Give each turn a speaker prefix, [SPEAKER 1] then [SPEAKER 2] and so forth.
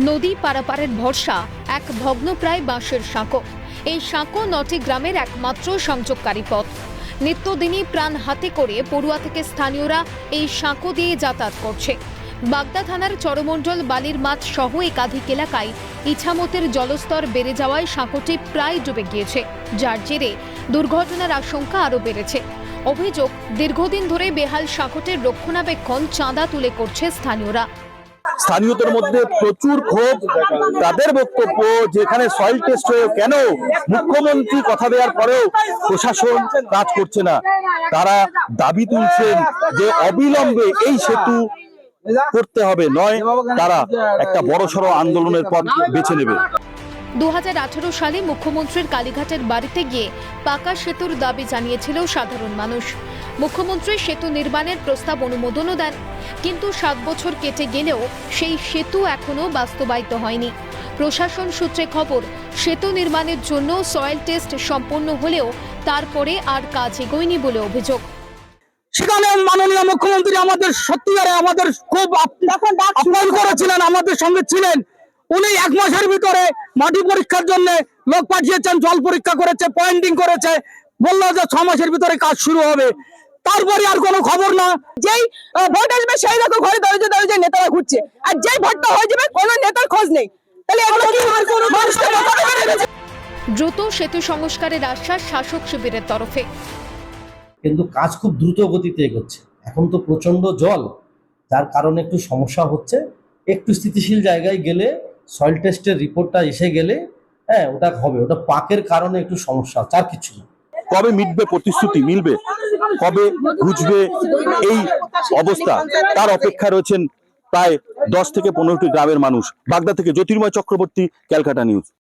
[SPEAKER 1] নদী পারাপারের ভরসা এক ভগ্নপ্রায় বাঁশের সাঁকো। এই সাঁকো 9টি গ্রামের একমাত্র সংযোগকারী পথ। নিত্যদিনই প্রাণ হাতে করে পড়ুয়া থেকে স্থানীয়রা এই সাঁকো দিয়ে যাতায়াত করছে। বাগদা থানার চরমণ্ডল বালির মাঠ সহ একাধিক এলাকায় ইছামতের জলস্তর বেড়ে যাওয়ায় সাঁকোটি প্রায় ডুবে গিয়েছে, যার জেরে দুর্ঘটনার আশঙ্কা আরও বেড়েছে। অভিযোগ, দীর্ঘদিন ধরে বেহাল সাঁকোটির রক্ষণাবেক্ষণ চাঁদা তুলে করছে স্থানীয়রা।
[SPEAKER 2] স্থানীয়দের মধ্যে প্রচুর ক্ষোভ। তাদের বক্তব্য, যেখানে সয়েল টেস্ট হয়ে কেন মুখ্যমন্ত্রী কথা দেওয়ার পরেও প্রশাসন কাজ করছে না। তারা দাবি তুলছেন যে অবিলম্বে এই সেতু করতে হবে, নয় তারা একটা বড়সড় আন্দোলনের পথ বেছে নেবে।
[SPEAKER 1] 2018 সালে মুখ্যমন্ত্রীর কালীঘাটের বাড়িতে গিয়ে পাকা সেতুর দাবি জানিয়েছিল সাধারণ মানুষ। মুখ্যমন্ত্রী সেতু নির্মাণের প্রস্তাব অনুমোদনও দেন, কিন্তু 7 বছর কেটে গেলেও সেই সেতু এখনো বাস্তবায়িত হয়নি। প্রশাসন সূত্রে খবর, সেতু নির্মাণের জন্য সয়েল টেস্ট সম্পন্ন হলেও তারপরে আর কাজ এগোয়নি বলে অভিযোগ।
[SPEAKER 3] সেখানে মাননীয় মুখ্যমন্ত্রী আমাদের সত্যিকারে আমাদের খুব আপ্যায়ন করেছিলেন, আমাদের সঙ্গে ছিলেন। উনি 1 মাসের ভিতরে মাটি পরীক্ষার জন্য লোক পাঠিয়েছেন, জল পরীক্ষা করেছে, পয়েন্টিং করেছে, বললো যে 6 মাসের ভিতরে কাজ শুরু হবে। তারপরে আর কোনো খবর না। যেই ভোট আসবে সেই রকম ঘরে দরজা দরজা নেতারা ঘুরছে, আর যেই ভোটটা হয়ে যাবে কোনো নেতার খোঁজ নেই। তাহলে এগুলো কি মানুষকে বোকা বানিয়ে রেখেছে?
[SPEAKER 1] দ্রুত সেতু সংস্কারের আশ্বাস শাসক শিবিরের তরফে।
[SPEAKER 4] কিন্তু কাজ খুব দ্রুত গতিতে এগোচ্ছে। এখন তো প্রচন্ড জল, যার কারণে একটু সমস্যা হচ্ছে। একটু স্থিতিশীল জায়গায় গেলে, সয়েল টেস্টের রিপোর্টটা এসে গেলে ওটা হবে। ওটা পাকের কারণে একটু সমস্যা, আর কিছু না।
[SPEAKER 2] কবে মিটবে প্রতিশ্রুতি, মিলবে কবে বুঝবে এই অবস্থা, তার অপেক্ষা রয়েছেন প্রায় 10 থেকে 15টি গ্রামের মানুষ। বাগদা থেকে জ্যোতির্ময় চক্রবর্তী, ক্যালকাটা নিউজ।